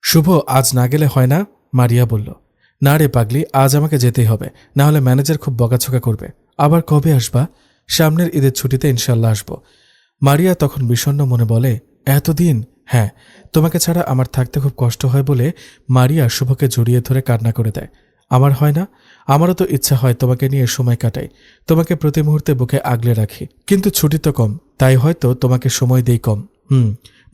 শুভ, আজ না গেলে হয় না? মারিয়া বলল। না রে পাগলি, আজ আমাকে যেতেই হবে, না হলে ম্যানেজার খুব বকাঝকা করবে। আবার কবে আসবা? সামনের ঈদের ছুটিতে ইনশাল্লাহ আসব। মারিয়া তখন বিষণ্ণ মনে বলে, এতদিন? হ্যাঁ, তোমাকে ছাড়া আমার থাকতে খুব কষ্ট হয় বলে মারিয়া শুভকে জড়িয়ে ধরে কান্না করে দেয়। আমার হয় না? আমারও তো ইচ্ছা হয় তোমাকে নিয়ে সময় কাটাই, তোমাকে প্রতি মুহূর্তে বুকে আগলে রাখি, কিন্তু ছুটি তো কম, তাই হয়তো তোমাকে সময় দেই কম।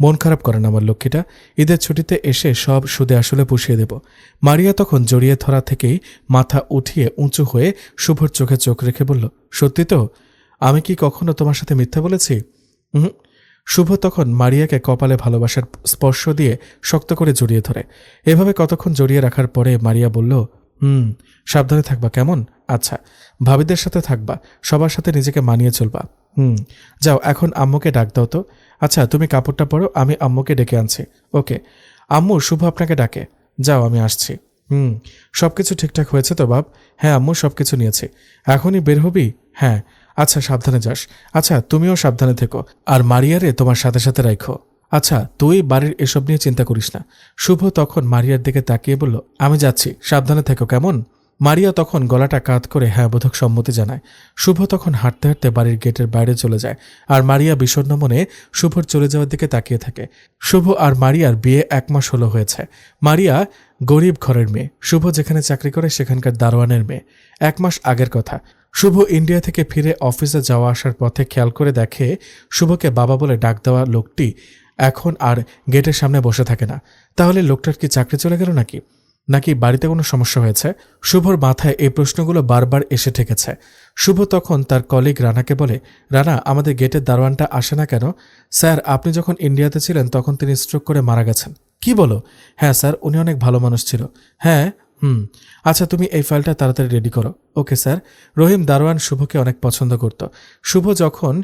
মন খারাপ করে না আমার লক্ষ্মীটা, ঈদের ছুটিতে এসে সব সুদে আসলে পুষিয়ে দেব। মারিয়া তখন জড়িয়ে ধরা থেকেই মাথা উঠিয়ে উঁচু হয়ে শুভর চোখে চোখ রেখে বলল, সত্যি তো? আমি কি কখনো তোমার সাথে মিথ্যা বলেছি? শুভ তখন মারিয়াকে কপালে ভালোবাসার স্পর্শ দিয়ে শক্ত করে জড়িয়ে ধরে। এভাবে কতক্ষণ জড়িয়ে রাখার পরে মারিয়া বলল, সাবধানে থাকবা কেমন? আচ্ছা, ভাবিদের সাথে থাকবা, সবার সাথে নিজেকে মানিয়ে চলবা। যাও, এখন আম্মুকে ডাক দাও তো। আচ্ছা, তুমি কাপড়টা পরো, আমি আম্মুকে ডেকে আনছি। ওকে আম্মু, শুভ আপনাকে ডাকে। যাও, আমি আসছি। সবকিছু ঠিকঠাক হয়েছে তো বাপ? হ্যাঁ আম্মু, সবকিছু নিয়েছি। এখনই বের হবি? হ্যাঁ। আচ্ছা, সাবধানে যাস। আচ্ছা, তুমিও সাবধানে থেকো, আর মারিয়ারে তোমার সাথে সাথে রাখো। আচ্ছা, তুই বাড়ির এসব নিয়ে চিন্তা করিস না। শুভ তখন মারিয়ার দিকে তাকিয়ে বলল, আমি যাচ্ছি, সাবধানে থেকো কেমন? মারিয়া তখন গলাটা কাত করে হ্যাঁ বোধক সম্মতি জানায়। শুভ তখন হাঁটতে হাঁটতে বাড়ির গেটের বাইরে চলে যায়, আর মারিয়া বিষণ্ণ মনে শুভর চলে যাওয়ার দিকে তাকিয়ে থাকে। শুভ আর মারিয়ার বিয়ে 1 মাস হলো হয়েছে। মারিয়া গরিব ঘরের মেয়ে, শুভ যেখানে চাকরি করে সেখানকার দারোয়ানের মেয়ে। 1 মাস আগের কথা। শুভ ইন্ডিয়া থেকে ফিরে অফিসে যাওয়া আসার পথে খেয়াল করে দেখে শুভকে বাবা বলে ডাক দেওয়া লোকটি এখন আর গেটের সামনে বসে থাকে না। তাহলে লোকটার কি চাকরি চলে গেল নাকি? নাকি বাড়িতে কোনো সমস্যা হয়েছে? শুভর মাথায় এই প্রশ্নগুলো বারবার এসে ঠেকেছে। শুভ তখন তার কলিগ রানাকে বলে, রানা, আমাদের গেটের দারোয়ানটা আসে না কেন? স্যার, আপনি যখন ইন্ডিয়াতে ছিলেন তখন তিনি স্ট্রোক করে মারা গেছেন। কি বলো? হ্যাঁ স্যার, উনি অনেক ভালো মানুষ ছিল। হ্যাঁ। আচ্ছা, তুমি এই ফাইলটা তাড়াতাড়ি রেডি করো। Okay sir. রহিম দারোয়ান শুভকে অনেক পছন্দ করত। শুভ যখন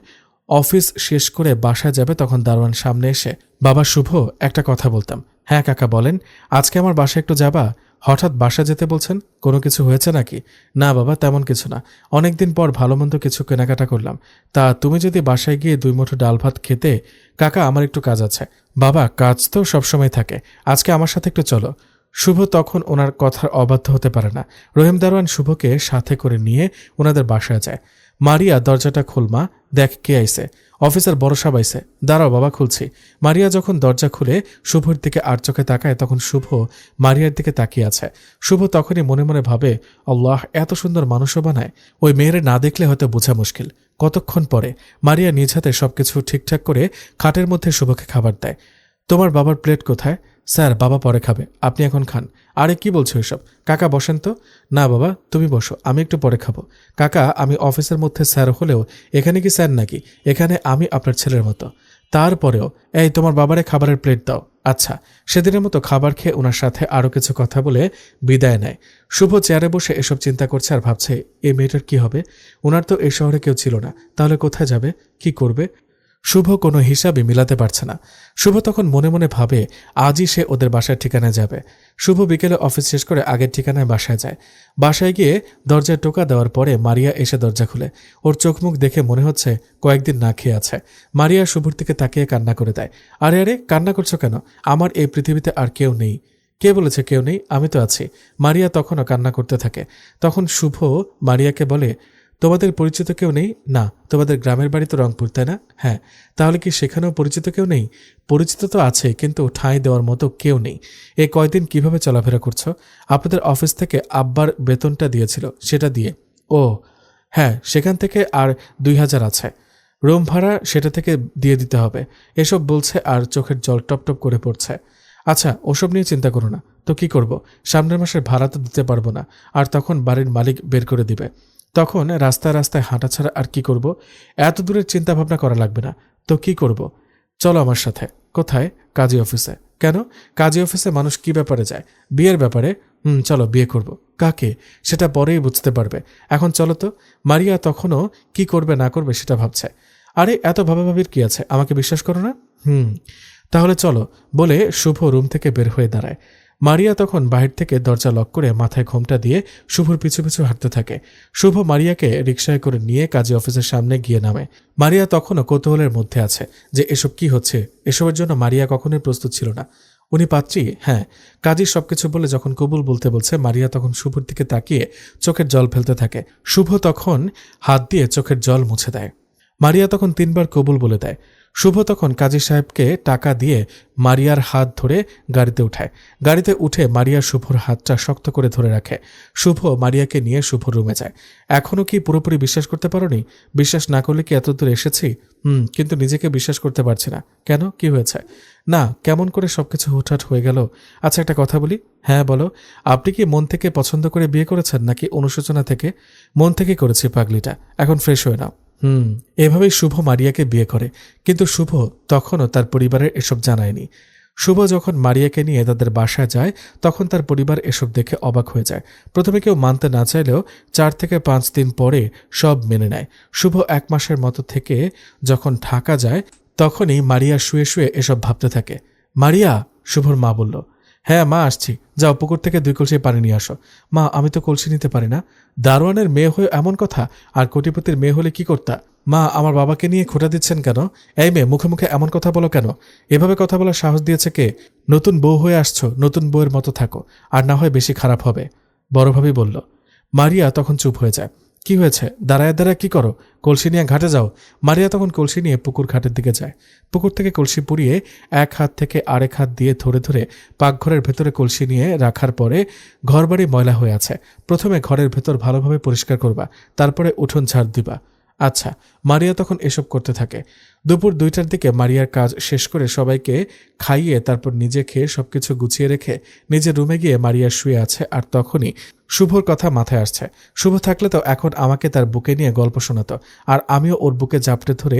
অফিস শেষ করে বাসায় যাবে তখন দারোয়ান সামনে এসে, বাবা শুভ, একটা কথা বলতাম। হ্যাঁ কাকা বলেন। আজকে আমার বাসায় একটু যাবা? হঠাৎ বাসা যেতে বলছেন, কোনো কিছু হয়েছে নাকি? না বাবা, তেমন কিছু না, অনেকদিন পর ভালো মন্দ কিছু কেনাকাটা করলাম। তা তুমি যদি বাসায় গিয়ে 2 মুঠো ডাল ভাত খেতে। কাকা, আমার একটু কাজ আছে। বাবা, কাজ তো সবসময় থাকে, আজকে আমার সাথে একটু চলো। শুভ তখন ওনার কথার অবাধ্য হতে পারে না। রহিম দারোয়ান শুভকে সাথে করে নিয়ে ওনাদের বাসায় যায়। মারিয়া, দরজাটা খোল মা, দেখ কে আইছে। অফিসার বড় সাহেব আইছে। দাঁড়াও বাবা, খুলছি। মারিয়া যখন দরজা খুলে শুভর দিকে আর চোখে তাকায় তখন শুভ মারিয়ার দিকে তাকিয়ে আছে। শুভ তখনই মনে মনে ভাবে, আল্লাহ এত সুন্দর মানুষও বানায়, ওই মেয়েরে না দেখলে হয়তো বোঝা মুশকিল। কতক্ষণ পরে মারিয়া নিজ হাতে সবকিছু ঠিকঠাক করে খাটের মধ্যে শুভকে খাবার দেয়। তোমার বাবার প্লেট কোথায়? স্যার, বাবা পরে খাবে, আপনি এখন খান। আরে কি বলছো এসব? কাকা বসেন তো। না বাবা, তুমি বসো, আমি একটু পরে খাবো। কাকা, আমি অফিসের মধ্যে স্যার হলেও এখানে কি স্যার নাকি? এখানে আমি আপনার ছেলের মতো। তারপরেও এই তোমার বাবারে খাবারের প্লেট দাও। আচ্ছা। সেদিনের মতো খাবার খেয়ে ওনার সাথে আরও কিছু কথা বলে বিদায় নেয়। শুভ চেয়ারে বসে এসব চিন্তা করছে আর ভাবছে, এই মেয়েটার কি হবে? ওনার তো এই শহরে কেউ ছিল না, তাহলে কোথায় যাবে, কি করবে? শুভ কোনো হিসাবে মিলাতে পারছে না। শুভ তখন মনে মনে ভাবে, আজই সে ওদের বাসার ঠিকানায় যাবে। শুভ বিকেলে অফিস শেষ করে আগের ঠিকানায় বাসায় যায়। বাসায় গিয়ে দরজায় টোকা দেওয়ার পরে মারিয়া এসে দরজা খুলে। ওর চোখ মুখ দেখে মনে হচ্ছে কয়েকদিন না খেয়ে আছে। মারিয়া শুভর দিকে তাকিয়ে কান্না করে দেয়। আরে আরে, কান্না করছো কেন? আমার এই পৃথিবীতে আর কেউ নেই। কে বলেছে কেউ নেই? আমি তো আছি। মারিয়া তখনও কান্না করতে থাকে। তখন শুভ মারিয়াকে বলে, তোমাদের পরিচিত কেউ নেই? না। তোমাদের গ্রামের বাড়ি তো রংপুর, তাই না? হ্যাঁ। তাহলে কি সেখানেও পরিচিত কেউ নেই? পরিচিত তো আছে, কিন্তু ঠাঁই দেওয়ার মতো কেউ নেই। এই কয়দিন কিভাবে চলাফেরা করছো? আপনাদের অফিস থেকে আব্বার বেতনটা দিয়েছিল, সেটা দিয়ে। ও হ্যাঁ, সেখান থেকে আর 2000 আছে। রুম ভাড়া সেটা থেকে দিয়ে দিতে হবে। এসব বলছে আর চোখের জল টপটপ করে পড়ছে। আচ্ছা, ওসব নিয়ে চিন্তা করো না। তো কি করব? সামনের মাসের ভাড়া তো দিতে পারবো না, আর তখন বাড়ির মালিক বের করে দিবে। তখন রাস্তায় রাস্তায় হাঁটা ছাড়া আর কি করব? এত দূরের চিন্তা ভাবনা করা লাগবে না। তো কি করব? চলো আমার সাথে। কোথায়? কাজী অফিসে। কেন? কাজী অফিসে মানুষ কি ব্যাপারে যায়? বিয়ের ব্যাপারে। চলো, বিয়ে করব। কাকে? সেটা পরেই বুঝতে পারবে, এখন চলো তো। মারিয়া তখনও কি করবে না করবে সেটা ভাবছে। আরে এত ভাবাভাবির কি আছে, আমাকে বিশ্বাস করো না? তাহলে চলো বলে শুভ রুম থেকে বের হয়ে দাঁড়ায়। মারিয়া তখন বাহির থেকে দরজা লক করে মাথায় ঘোমটা দিয়ে শুভর পিছু পিছু হাঁটতে থাকে। শুভ মারিয়াকে রিকশায় করে নিয়ে কাজী অফিসের সামনে গিয়ে নামে। মারিয়া তখনও কৌতূহলের মধ্যে আছে যে এসব কি হচ্ছে। এসবের জন্য মারিয়া কখনোই প্রস্তুত ছিল না। উনি পাত্রী? হ্যাঁ। কাজী সবকিছু বলে যখন কবুল বলতে বলছে, মারিয়া তখন শুভর দিকে তাকিয়ে চোখের জল ফেলতে থাকে। শুভ তখন হাত দিয়ে চোখের জল মুছে দেয়। মারিয়া তখন 3 বার কবুল বলে দেয়। শুভ তখন কাজী সাহেবকে টাকা দিয়ে মারিয়ার হাত ধরে গাড়িতে উঠায়। গাড়িতে উঠে মারিয়া শুভর হাতটা শক্ত করে ধরে রাখে। শুভ মারিয়াকে নিয়ে শুভর রুমে যায়। এখনও কি পুরোপুরি বিশ্বাস করতে পারোনি? বিশ্বাস না করলে কি এতদূর এসেছি? কিন্তু নিজেকে বিশ্বাস করতে পারছি না। কেন, কি হয়েছে? না, কেমন করে সবকিছু হুটহাট হয়ে গেল। আচ্ছা, একটা কথা বলি। হ্যাঁ বলো। আপনি কি মন থেকে পছন্দ করে বিয়ে করেছেন নাকি অনুশোচনা থেকে? মন থেকে করেছি পাগলিটা, এখন ফ্রেশ হয়ে নাও। এভাবেই শুভ মারিয়াকে বিয়ে করে। কিন্তু শুভ তখনও তার পরিবারের এসব জানায়নি। শুভ যখন মারিয়াকে নিয়ে তাদের বাসায় যায় তখন তার পরিবার এসব দেখে অবাক হয়ে যায়। প্রথমে কেউ মানতে না চাইলেও 4 থেকে 5 দিন পরে সব মেনে নেয়। শুভ 1 মাসের মতো থেকে যখন ঢাকা যায় তখনই মারিয়া শুয়ে শুয়ে এসব ভাবতে থাকে। মারিয়া, শুভর মা বলল। হ্যাঁ মা, আসছি। যাও, পুকুর থেকে 2 কলসি পানি নিয়ে আসো। মা, আমি তো কলসি নিতে পারি না। দারোয়ানের মেয়ে হয়ে এমন কথা, আর কোটিপতির মেয়ে হলে কি করতা? মা, আমার বাবাকে নিয়ে খোঁটা দিচ্ছেন কেন? এই মেয়ে, মুখে মুখে এমন কথা বলো কেন? এভাবে কথা বলার সাহস দিয়েছে কে? নতুন বউ হয়ে আসছো, নতুন বউয়ের মতো থাকো, আর না হয় বেশি খারাপ হবে, বড়ভাবেই বলল। মারিয়া তখন চুপ হয়ে যায়। কি হয়েছে? দাঁড়ায় দাঁড়ায় কি করো? কলসি নিয়ে ঘাটে যাও। মারিয়া তখন কলসি নিয়ে পুকুর ঘাটের দিকে যায়। পুকুর থেকে কলসি পুড়িয়ে এক হাত থেকে আরেক হাত দিয়ে ধরে ধরে পাকঘরের ভেতরে কলসি নিয়ে রাখার পরে ঘরবাড়ি ময়লা হয়ে আছে। প্রথমে ঘরের ভেতর ভালোভাবে পরিষ্কার করবা, তারপরে উঠোন ঝাড় দিবা। আচ্ছা। মারিয়া তখন এসব করতে থাকে। দুপুর 2টার দিকে মারিয়ার কাজ শেষ করে সবাইকে খাইয়ে তারপর নিজে খেয়ে সবকিছু গুছিয়ে রেখে নিজের রুমে গিয়ে মারিয়া শুয়ে আছে। আর তখনই শুভর কথা মাথায় আসছে। শুভ থাকলে তো এখন আমাকে তার বুকে নিয়ে গল্প শোনাতো, আর আমিও ওর বুকে জাপটে ধরে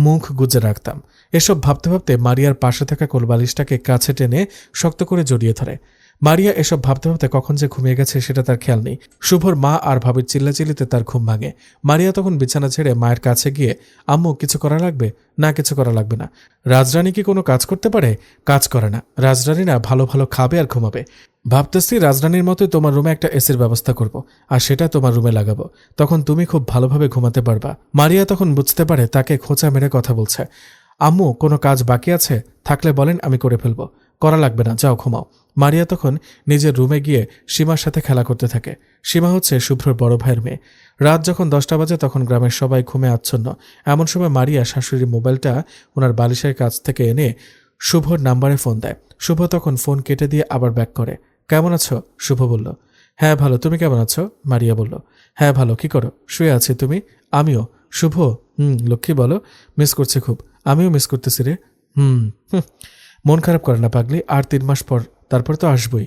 মুখ গুজে রাখতাম। এসব ভাবতে ভাবতে মারিয়ার পাশে থাকা কোলবালিশটাকে কাছে টেনে শক্ত করে জড়িয়ে ধরে। মারিয়া এসব ভাবতে ভাবতে কখন যে ঘুমিয়ে গেছে সেটা তার খেয়াল নেই। শুভর মা আর ভাবির চিল্লাচিল্লিতে তার ঘুম ভাঙে। মারিয়া তখন বিছানা ছেড়ে মায়ের কাছে গিয়ে, আম্মু, কিছু করা লাগবে? না, কিছু করা লাগবে না। রাজরানী কি কোনো কাজ করতে পারে? কাজ করে না। রাজরানীরা ভালো ভালো খাবে আর ঘুমাবে। ভাবতেছি রাজরানীর মতোই তোমার রুমে একটা এসির ব্যবস্থা করব, আর সেটা তোমার রুমে লাগাবো। তখন তুমি খুব ভালোভাবে ঘুমাতে পারবা। মারিয়া তখন বুঝতে পারে তাকে খোঁচা মেরে কথা বলছে। আম্মু, কোনো কাজ বাকি আছে? থাকলে বলেন, আমি করে ফেলবো। করা লাগবে না, যাও ঘুমাও। মারিয়া তখন নিজের রুমে গিয়ে সীমার সাথে খেলা করতে থাকে। সীমা হচ্ছে শুভ্রর বড় ভাইয়ের মেয়ে। রাত যখন 10টা বাজে তখন গ্রামের সবাই ঘুমে আচ্ছন্ন। এমন সময় মারিয়া শাশুড়ির মোবাইলটা ওনার বালিশের কাছ থেকে এনে শুভর নাম্বারে ফোন দেয়। শুভ তখন ফোন কেটে দিয়ে আবার ব্যাক করে। কেমন আছো? শুভ বলল। হ্যাঁ ভালো, তুমি কেমন আছো? মারিয়া বলল। হ্যাঁ ভালো। কি করো? শুয়ে আছি। তুমি? আমিও। শুভ, লক্ষ্মী বলো। মিস করছি খুব। আমিও মিস করতেছি রে। মন খারাপ করে না পাগলি, আর 3 মাস পর, তারপর তো আসবই।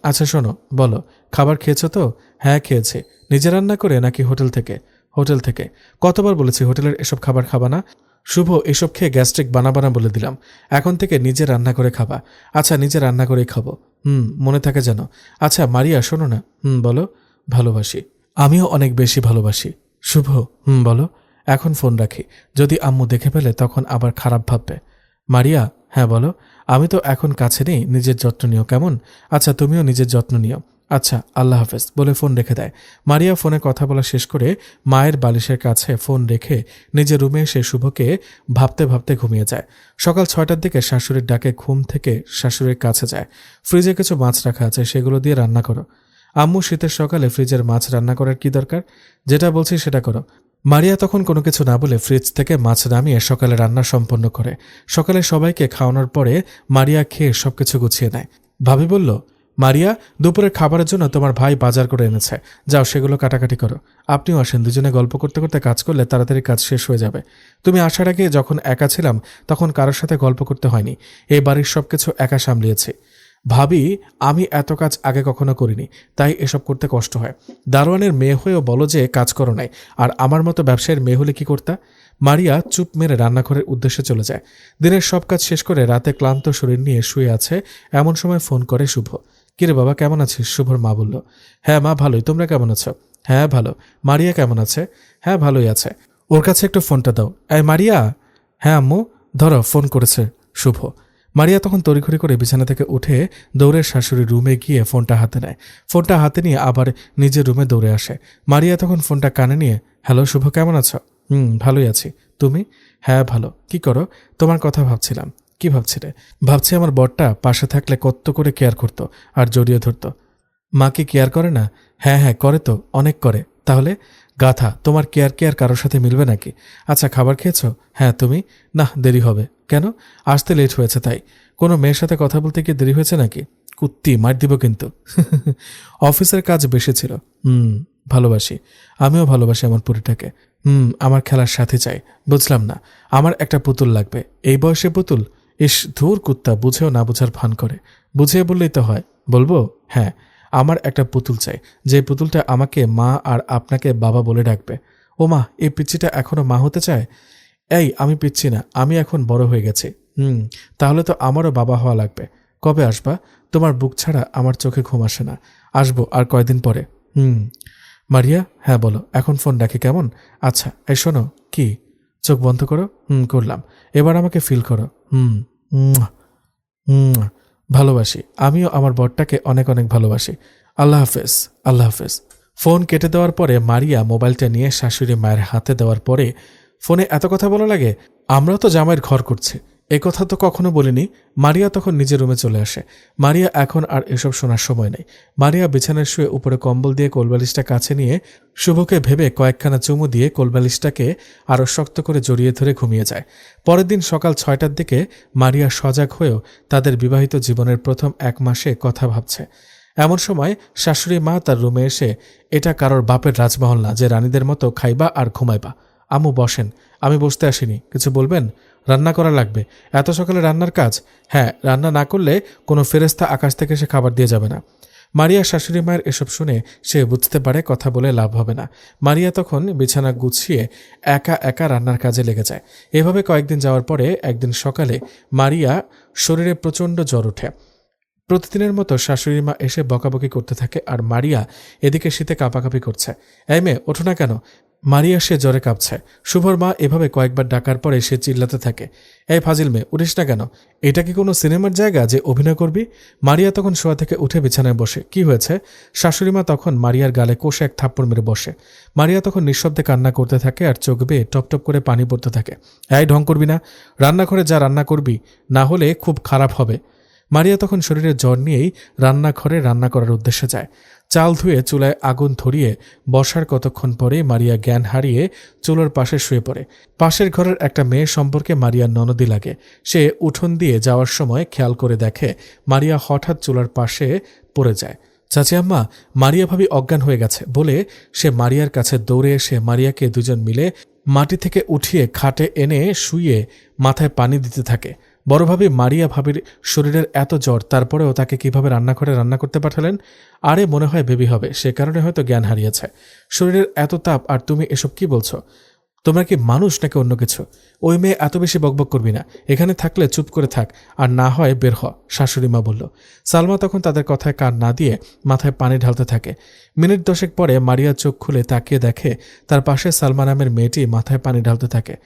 আচ্ছা শোনো, বলো, খাবার খেয়েছো তো? হ্যাঁ খেয়েছি। নিজে রান্না করে নাকি হোটেল থেকে? হোটেল থেকে। কতবার বলেছি হোটেলের এসব খাবার খাবা না? শুভ, এসব খেয়ে গ্যাস্ট্রিক বানাবা না বলে দিলাম। এখন থেকে নিজে রান্না করে খাবা। আচ্ছা, নিজে রান্না করেই খাবো। মনে থাকে যেন। আচ্ছা মারিয়া, শোনো না। বলো। ভালোবাসি। আমিও অনেক বেশি ভালোবাসি। শুভ, বলো। এখন ফোন রাখি। যদি আম্মু দেখে ফেলে তখন আবার খারাপ ভাববে। মারিয়া, হ্যাঁ বলো। আমি তো এখন কাছে নেই, নিজের যত্ন নিও কেমন? আচ্ছা, তুমিও নিজের যত্ন নিও। আচ্ছা, আল্লাহ হাফেজ বলে ফোন রেখে দেয়। মারিয়া ফোনে কথা বলা শেষ করে মায়ের বালিশের কাছে ফোন রেখে নিজের রুমে এসে শুভকে ভাবতে ভাবতে ঘুমিয়ে যায়। সকাল 6টার দিকে শাশুড়ির ডাকে ঘুম থেকে শাশুড়ির কাছে যায়। ফ্রিজে কিছু মাছ রাখা আছে, সেগুলো দিয়ে রান্না করো। আম্মু, শীতের সকালে ফ্রিজের মাছ রান্না করার কি দরকার? যেটা বলছি সেটা করো। মারিয়া তখন কোনো কিছু না বলে ফ্রিজ থেকে মাছ নামিয়ে সকালে রান্না সম্পন্ন করে। সকালে সবাইকে খাওয়ানোর পরে মারিয়া খেয়ে সবকিছু গুছিয়ে নেয়। ভাবি বলল, মারিয়া, দুপুরের খাবারের জন্য তোমার ভাই বাজার করে এনেছে, যাও সেগুলো কাটাকাটি করো। আপনিও আসেন, দুজনে গল্প করতে করতে কাজ করলে তাড়াতাড়ি কাজ শেষ হয়ে যাবে। তুমি আসার আগে যখন একা ছিলাম তখন কারোর সাথে গল্প করতে হয়নি, এই বাড়ির সবকিছু একা সামলিয়েছি। ভাবি, আমি এত কাজ আগে কখনো করিনি, তাই এসব করতে কষ্ট হয়। দারোয়ানের মেয়ে হয়েও বলো যে কাজ করো নাই, আর আমার মতো ব্যবসায়ের মেয়ে হলে কি করতা? মারিয়া চুপ মেরে রান্নাঘরের উদ্দেশ্যে চলে যায়। দিনের সব কাজ শেষ করে রাতে ক্লান্ত শরীর নিয়ে শুয়ে আছে এমন সময় ফোন করে শুভ। কিরে বাবা, কেমন আছিস? শুভর মা বলল। হ্যাঁ মা, ভালোই। তোমরা কেমন আছো? হ্যাঁ ভালো। মারিয়া কেমন আছে? হ্যাঁ ভালোই আছে। ওর কাছে একটু ফোনটা দাও। এই মারিয়া। হ্যাঁ আম্মু। ধরো, ফোন করেছে শুভ। মারিয়া তখন তড়িঘড়ি করে বিছানা থেকে উঠে দৌড়ে শাশুড়ির রুমে গিয়ে ফোনটা হাতে নেয়। ফোনটা হাতে নিয়ে আবার নিজের রুমে দৌড়ে আসে। মারিয়া তখন ফোনটা কানে নিয়ে, হ্যালো শুভ, কেমন আছো? ভালোই আছি। তুমি? হ্যাঁ ভালো। কি করো? তোমার কথা ভাবছিলাম। কি ভাবছিলে? ভাবছি আমার বরটা পাশে থাকলে কত করে কেয়ার করত আর জড়িয়ে ধরত। মা কি কেয়ার করে না? হ্যাঁ হ্যাঁ করে তো, অনেক করে। তাহলে গাথা, তোমার কেয়ার কেয়ার কারোর সাথে মিলবে নাকি? আচ্ছা খাবার খেয়েছো? হ্যাঁ, তুমি? না, দেরি হবে। কেন? আসতে লেট হয়েছে তাই। কোনো মেয়ের সাথে কথা বলতে গিয়ে দেরি হয়েছে নাকি? কুত্তি, মার দিব কিন্তু। অফিসের কাজ বেশি ছিল। ভালোবাসি। আমিও ভালোবাসি আমার পুরীটাকে। আমার খেলার সাথে চাই। বুঝলাম না, আমার একটা পুতুল লাগবে। এই বয়সে পুতুল? ইস, ধুর কুত্তা, বুঝেও না বুঝার ভান করে। বুঝিয়ে বললেই তো হয়। বলবো? হ্যাঁ, আমার একটা পুতুল চাই, যে পুতুলটা আমাকে মা আর আপনাকে বাবা বলে ডাকবে। ও মা, এই পিচ্চিটা এখনো মা হতে চায়? এই, আমি পিচ্ছি না, আমি এখন বড় হয়ে গেছি। তাহলে তো আমারও বাবা হওয়া লাগবে। কবে আসবা? তোমার বুক ছাড়া আমার চোখে ঘুম আসে না। আসবো আর কয়দিন পরে। মারিয়া, হ্যাঁ বলো। এখন ফোন রাখি কেমন? আচ্ছা, এই শোনো। কি? চোখ বন্ধ করো। করলাম। এবার আমাকে ফিল করো। মুয়া, মুয়া। ভালোবাসি। আমিও আমার বরটাকে অনেক অনেক ভালোবাসি। আল্লাহ হাফেজ। আল্লাহ হাফেজ। ফোন কেটে দেওয়ার পরে মারিয়া মোবাইলটা নিয়ে শাশুড়ি মায়ের হাতে দেওয়ার পরে, ফোনে এত কথা বলা লাগে? আমরা তো জামাইয়ের ঘর করছি, এ কথা তো কখনো বলিনি। মারিয়া তখন নিজের রুমে চলে আসে। মারিয়া এখন আর এসব শোনার সময় নেই। মারিয়া বিছানায় শুয়ে উপরে কম্বল দিয়ে কোলবালিশটা কাছে নিয়ে শুভকে ভেবে কয়েকখানা চুমু দিয়ে কোলবালিশটাকে আরও শক্ত করে জড়িয়ে ধরে ঘুমিয়ে যায়। পরের দিন সকাল 6টার দিকে মারিয়া সজাগ হয়েও তাদের বিবাহিত জীবনের প্রথম 1 মাসে কথা ভাবছে। এমন সময় শাশুড়ি মা তার রুমে এসে, এটা কারোর বাপের রাজমহল না যে রানীদের মতো খাইবা আর ঘুমাইবা। আম্মু বসেন। আমি বসতে আসিনি। কিছু বলবেন? রান্না করা লাগবে। এত সকালে রান্নার কাজ? হ্যাঁ, রান্না না করলে কোনো ফেরেস্তা আকাশ থেকে সে খাবার দিয়ে যাবে না। মারিয়া শাশুড়ি মায়ের এসব শুনে সে বুঝতে পারে কথা বলে লাভ হবে না। মারিয়া তখন বিছানা গুছিয়ে একা একা রান্নার কাজে লেগে যায়। এভাবে কয়েকদিন যাওয়ার পরে একদিন সকালে মারিয়া শরীরে প্রচণ্ড জ্বর ওঠে। প্রতিদিনের মতো শাশুড়ি মা এসে বকাবকি করতে থাকে আর মারিয়া এদিকে শীতে কাঁপাকাঁপি করছে। এই মেয়ে, ওঠো না কেন? মারিয়া সে জ্বরে কাঁপছে। শুভর মা এভাবে কয়েকবার ডাকার পরে সে চিল্লাতে থাকে, এই ফাজিল মেয়ে, উঠিস না কেন? এটা কি কোনো সিনেমার জায়গা যে অভিনয় করবি? মারিয়া তখন শোয়া থেকে উঠে বিছানায় বসে। কি হয়েছে? শাশুড়িমা তখন মারিয়ার গালে কষে এক থাপ্পড় মেরে বসে। মারিয়া তখন নিঃশব্দে কান্না করতে থাকে আর চোখ বেয়ে টপ টপ করে পানি পড়তে থাকে। এই ঢং করবি না, রান্নাঘরে যা রান্না করবি, না হলে খুব খারাপ হবে। মারিয়া তখন শরীরে জ্বর নিয়েই রান্নাঘরে রান্না করার উদ্দেশ্যে যায়। চাল ধুয়ে চুলায় আগুন ধরিয়ে বসার কতক্ষণ পরে মারিয়া জ্ঞান হারিয়ে চুলোর পাশে শুয়ে পড়ে। পাশের ঘরের একটা মেয়ে সম্পর্কে মারিয়ার ননদি লাগে। সে উঠোন দিয়ে যাওয়ার সময় খেয়াল করে দেখে মারিয়া হঠাৎ চুলার পাশে পড়ে যায়। চাচি আম্মা, মারিয়া ভাবি অজ্ঞান হয়ে গেছে বলে সে মারিয়ার কাছে দৌড়ে এসে মারিয়াকে দুজন মিলে মাটি থেকে উঠিয়ে খাটে এনে শুইয়ে মাথায় পানি দিতে থাকে। বড় ভাবি মারিয়া ভাবির শরীরের এত জ্বর, তারপরেও তাকে কিভাবে রান্নাঘরে রান্না করতে পাঠালেন? আরে মনে হয় বেবি হবে, সে কারণে হয়তো জ্ঞান হারিয়েছে। শরীরের এত তাপ আর তুমি এসব কি বলছো? তোমরা কি মানুষ নাকি অন্য কিছু? ওই মেয়ে এত বেশি বকবক করবি না। এখানে থাকলে চুপ করে থাক, আর না হয় বের হ, শাশুড়ি মা বলল। সালমা তখন তাদের কথায় কান না দিয়ে মাথায় পানি ঢালতে থাকে। মিনিট 10 পরে মারিয়া চোখ খুলে তাকিয়ে দেখে তার পাশে সালমা নামের মেয়েটি মাথায় পানি ঢালতে থাকে।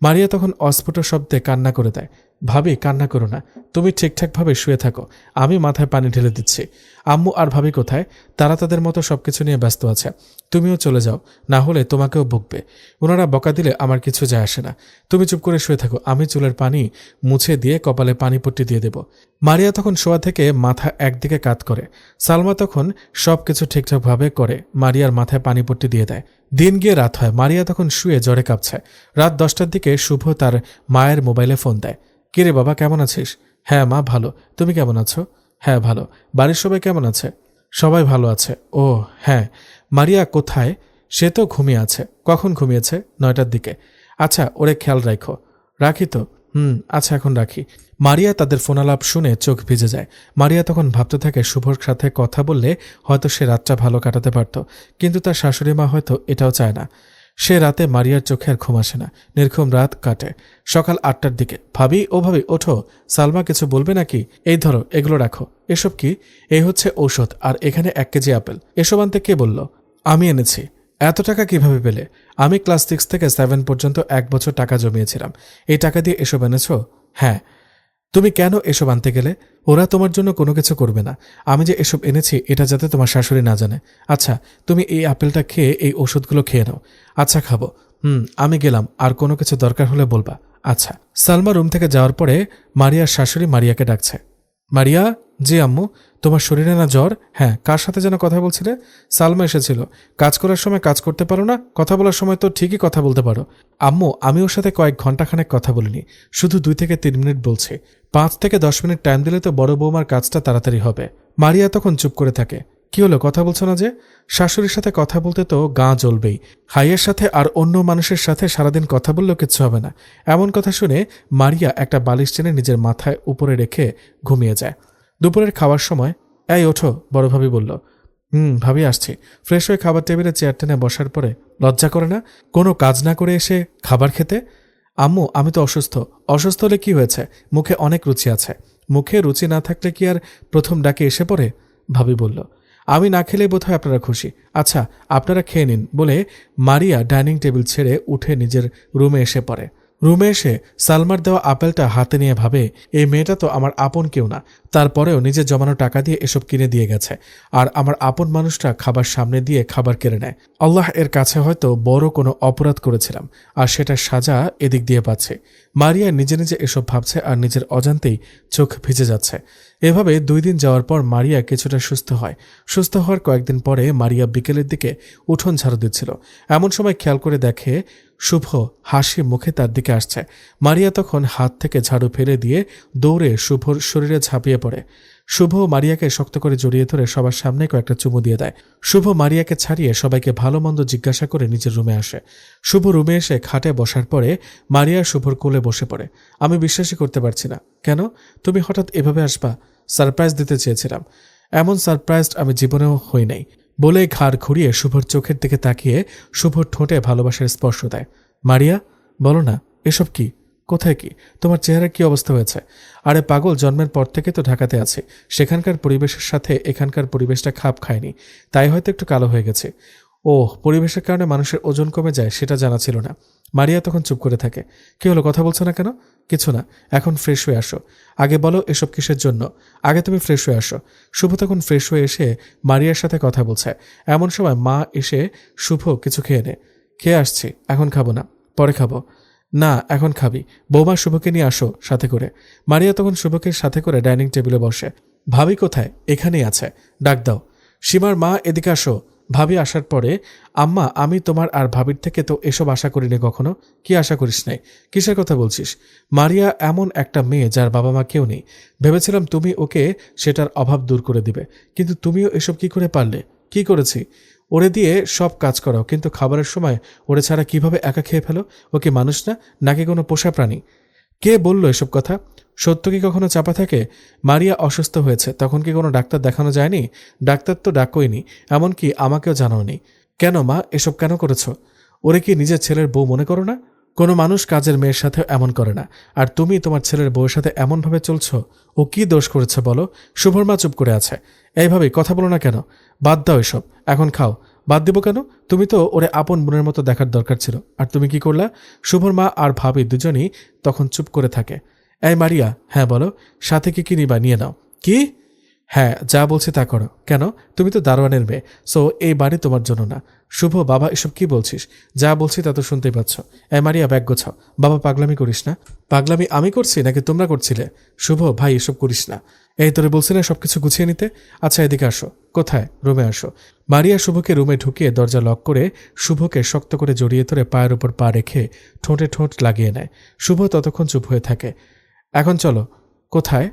মারিয়া তখন অস্ফুট শব্দে কান্না করে দেয়। ভাবি, কান্না করো না, তুমি ঠিকঠাকভাবে শুয়ে থাকো, আমি মাথায় পানি ঢেলে দিচ্ছি। আম্মু আর ভাবি কোথায়? তারা তাদের মতো সবকিছু নিয়ে ব্যস্ত আছে। তুমিও চলে যাও, না হলে তোমাকেও বকবে। ওনারা বকা দিলে আমার কিছু যায় আসে না। তুমি চুপ করে শুয়ে থাকো, আমি চুলের পানি মুছে দিয়ে কপালে পানি পট্টি দিয়ে দেব। মারিয়া তখন শোয়া থেকে মাথা একদিকে কাত করে। সালমা তখন সবকিছু ঠিকঠাকভাবে করে মারিয়ার মাথায় পানি পট্টি দিয়ে দেয়। দিন গিয়ে রাত হয়। মারিয়া তখন শুয়ে জ্বরে কাঁপছে। রাত 10টার দিকে শুভ তার মায়ের মোবাইলে ফোন দেয়। কিরে বাবা, কেমন আছিস? হ্যাঁ মা, ভালো। তুমি কেমন আছো? হ্যাঁ ভালো। বাড়ির সবাই কেমন আছে? সবাই ভালো আছে। ও হ্যাঁ। মারিয়া কোথায়? সে তো ঘুমিয়ে আছে। কখন ঘুমিয়েছে? 9টার দিকে। আচ্ছা, ওরে খেয়াল রাখো। রাখি তো। আচ্ছা, এখন রাখি। মারিয়া তাদের ফোনালাপ শুনে চোখ ভিজে যায়। মারিয়া তখন ভাবতে থাকে শুভর সাথে কথা বললে হয়তো সে রাতটা ভালো কাটাতে পারত, কিন্তু তার শাশুড়ি মা হয়তো এটাও চায় না। সে রাতে মারিয়ার চোখে আর ঘুম আসে না। নির্ঘুম রাত কাটে। সকাল 8টার দিকে। ভাবি, ও ভাবি, ওঠো। সালমা কিছু বলবে নাকি? এই ধরো, এগুলো রাখো। এসব কি? এই হচ্ছে ঔষধ, আর এখানে 1 কেজি আপেল। এসব আনতে কে বলল? আমি এনেছি। এত টাকা কিভাবে পেলে? আমি ক্লাস 6 থেকে 7 পর্যন্ত 1 বছর টাকা জমিয়েছিলাম। এই টাকা দিয়ে এসব এনেছ? হ্যাঁ। তুমি কেন এসব আনতে গেলে? ওরা তোমার জন্য কোনো কিছু করবে না। আমি যে এসব এনেছি এটা যাতে তোমার শাশুড়ি না জানে। আচ্ছা, তুমি এই আপেলটা খেয়ে এই ওষুধগুলো খেয়ে নাও। আচ্ছা, খাবো। আমি গেলাম, আর কোনো কিছু দরকার হলে বলবা। আচ্ছা। সালমা রুম থেকে যাওয়ার পরে মারিয়ার শাশুড়ি মারিয়াকে ডাকছে। মারিয়া, জি আম্মু, তোমার শরীরে না জ্বর? হ্যাঁ, কার সাথে যেন কথা বলছিলে? সালমা এসেছিল। কাজ করার সময় কাজ করতে পারো না? কথা বলার সময় তো ঠিকই কথা বলতে পারো। আম্মু, আমি ওর সাথে কয়েক ঘন্টাখানেক কথা বলিনি, শুধু 2 থেকে 3 মিনিট বলছি। 5 থেকে 10 মিনিট টাইম দিলে তো বড় বৌমার কাজটা তাড়াতাড়ি হবে। মারিয়া তখন চুপ করে থাকে। কি হলো, কথা বলছো না যে? শাশুড়ির সাথে কথা বলতে তো গা জ্বলবেই। ভাইয়ের সাথে আর অন্য মানুষের সাথে সারাদিন কথা বললেও কিচ্ছু হবে না। এমন কথা শুনে মারিয়া একটা বালিশ টেনে নিজের মাথায় উপরে রেখে ঘুমিয়ে যায়। দুপুরের খাওয়ার সময়, এই ওঠো, বড় ভাবি বলল। ভাবি আসছি। ফ্রেশ হয়ে খাবার টেবিলে চেয়ার টেনে বসার পরে লজ্জা করে না কোনো কাজ না করে এসে খাবার খেতে? আম্মু, আমি তো অসুস্থ। অসুস্থ হলে কি হয়েছে? মুখে অনেক রুচি আছে। মুখে রুচি না থাকলে কি আর প্রথম ডাকে এসে পড়ে? ভাবি বলল। আমি না খেলেই বোধহয় আপনারা খুশি। আচ্ছা, আপনারা খেয়ে নিন বলে মারিয়া ডাইনিং টেবিল ছেড়ে উঠে নিজের রুমে এসে পড়ে। রুমে এসে সালমার দেওয়া আপেলটা হাতে নিয়ে ভাবে, এই মেয়েটা তো আমার আপন কেউ না, তারপরেও নিজের জমানো টাকা দিয়ে এসব কিনে দিয়ে গেছে, আর আমার আপন মানুষটা খাবার সামনে দিয়ে খাবার কেড়ে নেয়। আল্লাহ এর কাছে হয়তো বড় কোনো অপরাধ করেছিলাম, আর সেটার সাজা এদিক দিয়ে পাচ্ছে। মারিয়া নিজে নিজে এসব ভাবছে আর নিজের অজান্তেই চোখ ভিজে যাচ্ছে। এভাবে 2 দিন যাওয়ার পর মারিয়া কিছুটা সুস্থ হয়। সুস্থ হওয়ার কয়েকদিন পরে মারিয়া বিকেলের দিকে উঠোন ঝাড়ু দিচ্ছিল। এমন সময় খেয়াল করে দেখে শুভ হাসি মুখে তার দিকে আসছে। মারিয়া তখন হাত থেকে ঝাড়ু ফেলে দিয়ে দৌড়ে শুভর শরীরে ঝাঁপিয়ে পড়ে। শুভ মারিয়াকে শক্ত করে জড়িয়ে ধরে সবার সামনে কয়েকটা চুমু দিয়ে দেয়। শুভ মারিয়াকে ছাড়িয়ে সবাইকে ভালো মন্দ জিজ্ঞাসা করে নিজের রুমে আসে। শুভ রুমে এসে খাটে বসার পরে মারিয়া শুভর কোলে বসে পড়ে। আমি বিশ্বাসই করতে পারছি না। কেন? তুমি হঠাৎ এভাবে আসবা? সারপ্রাইজ দিতে চেয়েছিলাম। এমন সারপ্রাইজ আমি জীবনেও হই নাই বলে ঘাড় ঘুরিয়ে শুভর চোখের দিকে তাকিয়ে শুভর ঠোঁটে ভালোবাসার স্পর্শ দেয়। মারিয়া, বলো না, এসব কি? কোথায় কি? তোমার চেহারা কি অবস্থা হয়েছে? আরে পাগল, জন্মের পর থেকে তো ঢাকাতে আছি। সেখানকার পরিবেশের সাথে এখানকার পরিবেশটা খাপ খায়নি, তাই হয়তো একটু কালো হয়ে গেছে। ওহ, পরিবেশের কারণে মানুষের ওজন কমে যায়, সেটা জানা ছিল না। মারিয়া তখন চুপ করে থাকে। কি হলো, কথা বলছো না কেন? কিছু না, এখন ফ্রেশ হয়ে আসো। আগে বলো এসব কিসের জন্য? আগে তুমি ফ্রেশ হয়ে আসো। শুভ তখন ফ্রেশ হয়ে এসে মারিয়ার সাথে কথা বলছে। এমন সময় মা এসে শুভ কিছু খেয়ে নে। খেয়ে আসছি, এখন খাবো না, পরে খাবো। না, এখন খাবি। বৌমা, শুভকে নিয়ে আসো সাথে করে। মারিয়া তখন শুভকে সাথে করে ডাইনিং টেবিলে বসে। ভাবি কোথায়? এখানেই আছে, ডাক দাও। সীমার মা, এদিকে আসো। ভাবি আসার পরে, আম্মা, আমি তোমার আর ভাবির থেকে তো এসব আশা করিনি কখনো। কি আশা করিস নাই? কিসের কথা বলছিস? মারিয়া এমন একটা মেয়ে যার বাবা মা কেউ নেই। ভেবেছিলাম তুমি ওকে সেটার অভাব দূর করে দিবে, কিন্তু তুমিও এসব কি করে পারলে? কি করেছি? ওরে দিয়ে সব কাজ করাও, কিন্তু খাবারের সময় ওরে ছাড়া কিভাবে একা খেয়ে ফেলো? ও কি মানুষ না, নাকি কোনো পোষা প্রাণী? কে বলল এসব কথা? সত্য কি কখনো চাপা থাকে? মারিয়া অসুস্থ হয়েছে, তখন কি কোনো ডাক্তার দেখানো যায়নি? ডাক্তার তো ডাকোইনি, এমনকি আমাকেও জানাওনি। কেন মা, এসব কেন করেছ? ওরে কি নিজের ছেলের বউ মনে করো না? কোনো মানুষ কাজের মেয়ের সাথে এমন করে না, আর তুমি তোমার ছেলের বউয়ের সাথে এমনভাবে চলছো। ও কি দোষ করেছে বলো? শুভর মা চুপ করে আছে। এইভাবে কথা বলো না কেন? বাদ দাও এসব, এখন খাও। বাদ দিব কেন? তুমি তো ওরে আপন বোনের মতো দেখার দরকার ছিল, আর তুমি কি করলা? শুভর মা আর ভাবি দুজনই তখন চুপ করে থাকে। এই মারিয়া, হ্যাঁ বলো, সাথে কি কি নিবা নিয়ে নাও। কি? হ্যাঁ, যা বলছি তা করো। কেন? তুমি তো দারোয়ানের মেয়ে, সো এই বাড়ি তোমার জন্য না। শুভ, বাবা, এসব কি বলছিস? যা বলছি তা তো শুনতেই পাচ্ছ। এই মারিয়া, ব্যাগ গোছাও। বাবা, পাগলামি করিস না। পাগলামি আমি করছি নাকি তোমরা করছিলে? শুভ ভাই, এসব করিস না। এই তোরে বলছি না সবকিছু গুছিয়ে নিতে। আচ্ছা, এদিকে আসো। কোথায়? রুমে আসো। মারিয়া শুভকে রুমে ঢুকিয়ে দরজা লক করে শুভকে শক্ত করে জড়িয়ে ধরে পায়ের উপর পা রেখে ঠোঁটে ঠোঁট লাগিয়ে নেয়। শুভ ততক্ষণ চুপ হয়ে থাকে। এখন চলো। কোথায়?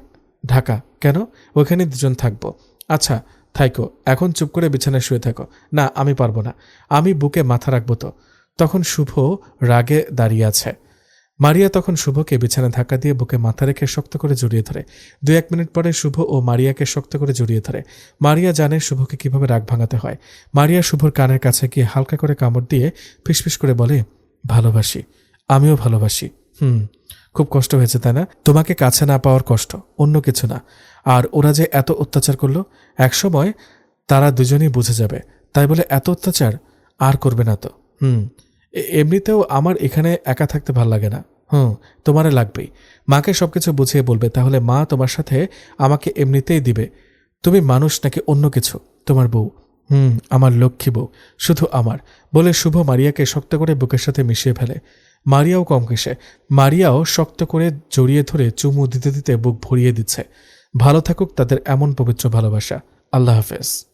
ঢাকা। কেন? ওখানে দুজন থাকবো। আচ্ছা, থাইকো, এখন চুপ করে বিছানায় শুয়ে থাকো। না, আমি পারবো না, আমি বুকে মাথা রাখবো তো। তখন শুভ রাগে দাঁড়িয়ে আছে। মারিয়া তখন শুভকে বিছানায় ধাক্কা দিয়ে বুকে মাথা রেখে শক্ত করে জড়িয়ে ধরে। 2-1 মিনিট পরে শুভ ও মারিয়াকে শক্ত করে জড়িয়ে ধরে। মারিয়া জানে শুভকে কিভাবে রাগ ভাঙাতে হয়। মারিয়া শুভর কানের কাছে গিয়ে হালকা করে কামড় দিয়ে ফিসফিস করে বলে, ভালোবাসি, আমিও ভালোবাসি। খুব কষ্ট হয়েছে তাই না? তোমাকে কাছে না পাওয়ার কষ্ট, অন্য কিছু না। আর ওরা যে এত অত্যাচার করলো, একসময় তারা দুজনেই বুঝে যাবে। তাই বলে এত অত্যাচার আর করবে না তো। এমনিতেও আমার এখানে একা থাকতে ভাল লাগে না। তোমারে লাগবেই। মাকে সবকিছু বুঝিয়ে বলবে, তাহলে মা তোমার সাথে আমাকে এমনিতেই দিবে। তুমি মানুষ নাকি অন্য কিছু? তোমার বউ। আমার লক্ষ্মী বউ, শুধু আমার, বলে শুভ মারিয়াকে শক্ত করে বুকের সাথে মিশিয়ে ফেলে। মারিয়াও কম কেসে। মারিয়াও শক্ত করে জড়িয়ে ধরে চুমু দিতে দিতে বুক ভরিয়ে দিচ্ছে। ভালো থাকুক তাদের এমন পবিত্র ভালোবাসা। আল্লাহ হাফেজ।